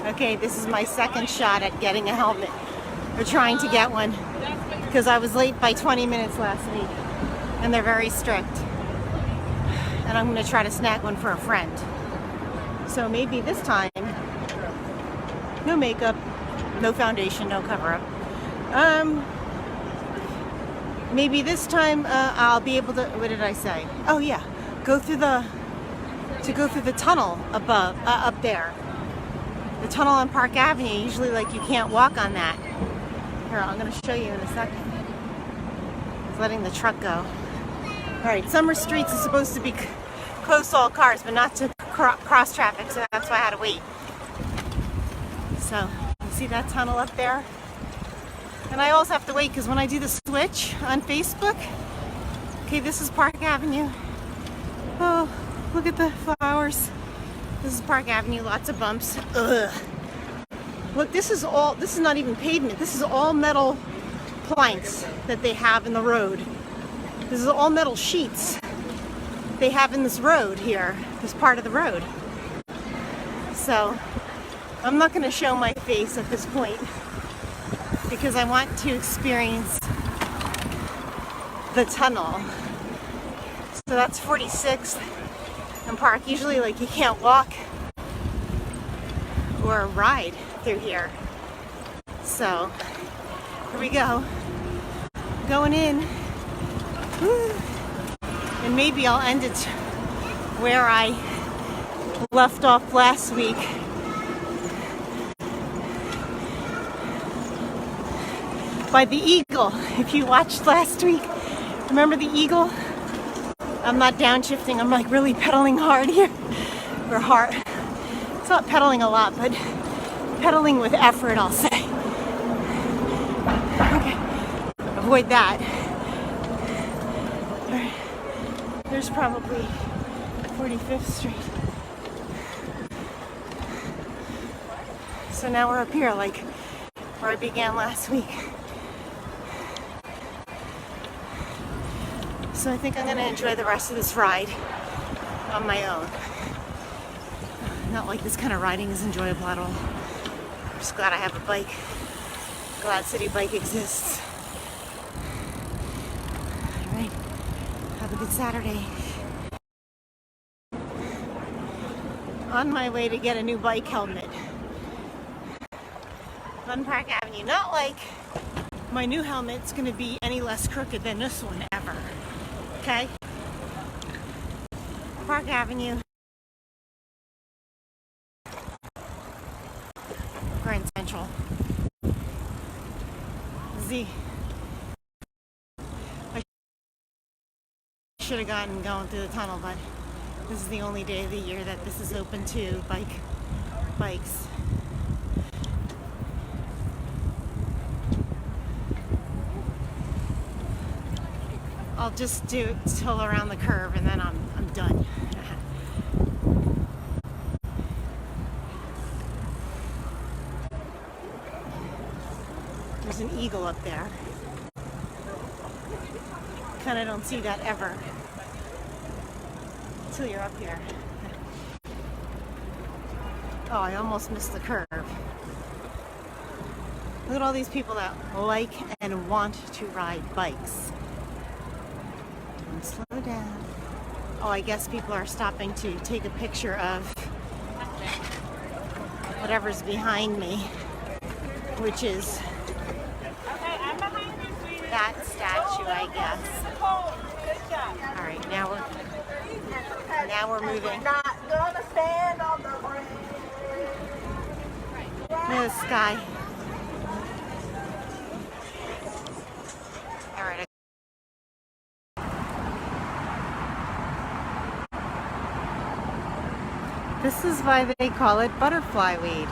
Okay, this is my second shot at getting a helmet, or trying to get one, because I was late by 20 minutes last week, and they're very strict. And I'm going to try to snag one for a friend. So maybe this time, no makeup, no foundation, no cover-up. Maybe this time I'll be able to, what did I say? Oh yeah, go through the tunnel above, up there. The tunnel on Park Avenue, usually like you can't walk on that. Here, I'm gonna show you in a second. It's letting the truck go. All right, Summer Streets is supposed to be closed to all cars, but not to cross traffic, so that's why I had to wait. So, you see that tunnel up there? And I also have to wait because when I do the switch on Facebook, okay, this is Park Avenue. Oh, look at the flowers. This is Park Avenue, lots of bumps. Ugh. Look, this is not even pavement. This is all metal planks that they have in the road. This is all metal sheets they have in this road here, this part of the road. So, I'm not going to show my face at this point because I want to experience the tunnel. So that's 46th and Park. Usually like you can't walk or ride through here. So here we go. Going in. Woo. And maybe I'll end it where I left off last week. By the Eagle. If you watched last week, remember the Eagle? I'm not downshifting, I'm like really pedaling hard here. Or hard. It's not pedaling a lot, but pedaling with effort, I'll say. Okay. Avoid that. There's probably 45th Street. So now we're up here, like where I began last week. So I think I'm going to enjoy the rest of this ride on my own. Not like this kind of riding is enjoyable at all. I'm just glad I have a bike. Glad City Bike exists. Alright, have a good Saturday. On my way to get a new bike helmet on Park Avenue. Not like my new helmet's going to be any less crooked than this one ever. Okay? Park Avenue. Grand Central. Z. I should have gotten going through the tunnel, but this is the only day of the year that this is open to bikes. I'll just do it till around the curve and then I'm done. There's an eagle up there. Kind of don't see that ever until you're up here. Oh, I almost missed the curve. Look at all these people that like and want to ride bikes. And slow down. Oh, I guess people are stopping to take a picture of whatever's behind me, which is that statue, I guess. All right, now we're moving. Not gonna stand on the rain. Look at the sky. All right. This is why they call it butterfly weed.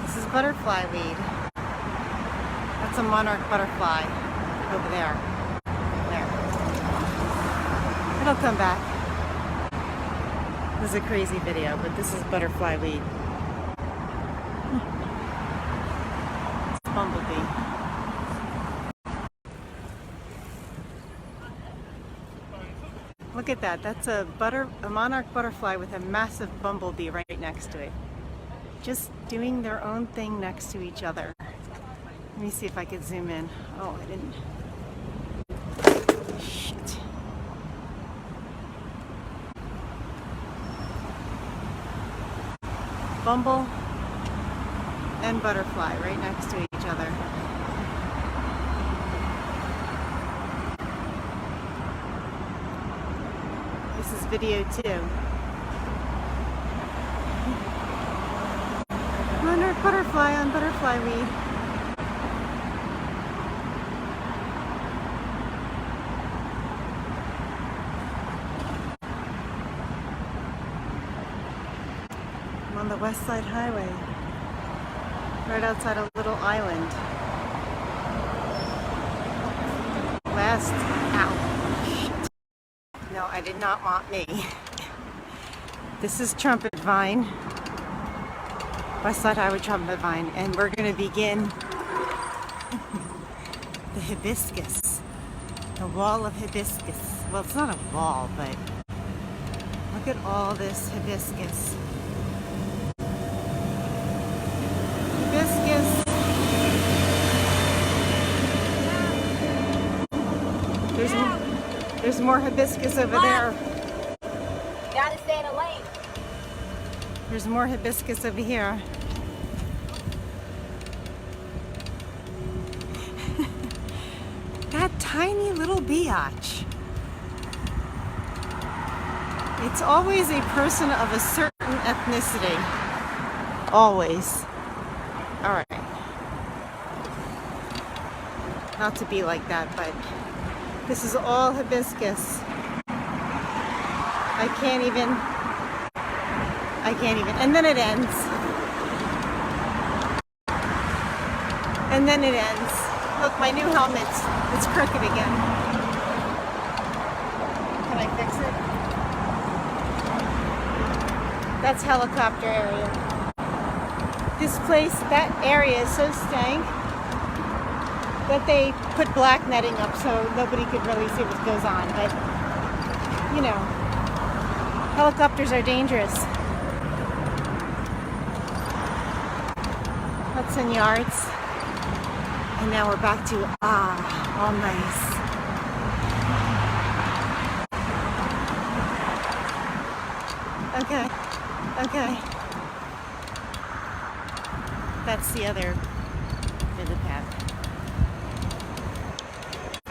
This is butterfly weed. That's a monarch butterfly over there. There. It'll come back. This is a crazy video, but this is butterfly weed. It's bumblebee. Look at that. That's a monarch butterfly with a massive bumblebee right next to it. just doing their own thing next to each other. Let me see if I could zoom in. Oh, I didn't. Shit. Bumble and butterfly right next to each other. This is video 2. Monarch butterfly on butterfly weed. I'm on the West Side Highway, right outside a little island. Shit. No, I did not want me. This is Trumpet Vine. West Side Highway Trumpet Vine, and we're going to begin the hibiscus, the wall of hibiscus. Well, it's not a wall, but look at all this hibiscus. Hibiscus. There's more hibiscus over there. Gotta stay in the lane. There's more hibiscus over here. That tiny little biatch. It's always a person of a certain ethnicity. Always. All right. Not to be like that, but this is all hibiscus. I can't even. And then it ends. And then it ends. Look, my new helmet's it's crooked again. Can I fix it? That's helicopter area. This place, that area is so stank that they put black netting up so nobody could really see what goes on. But, you know, helicopters are dangerous. Hudson Yards. And now we're back to, all nice. Okay. That's the other visit path.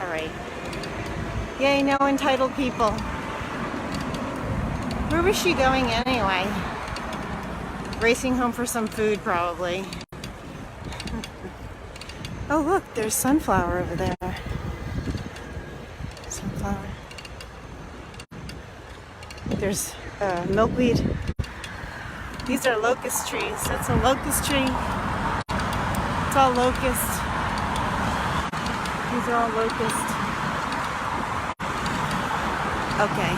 All right. Yay, no entitled people. Where was she going anyway? Racing home for some food, probably. Oh, look, there's sunflower over there. Sunflower. There's milkweed. These are locust trees. That's a locust tree. It's all locust. These are all locust. Okay.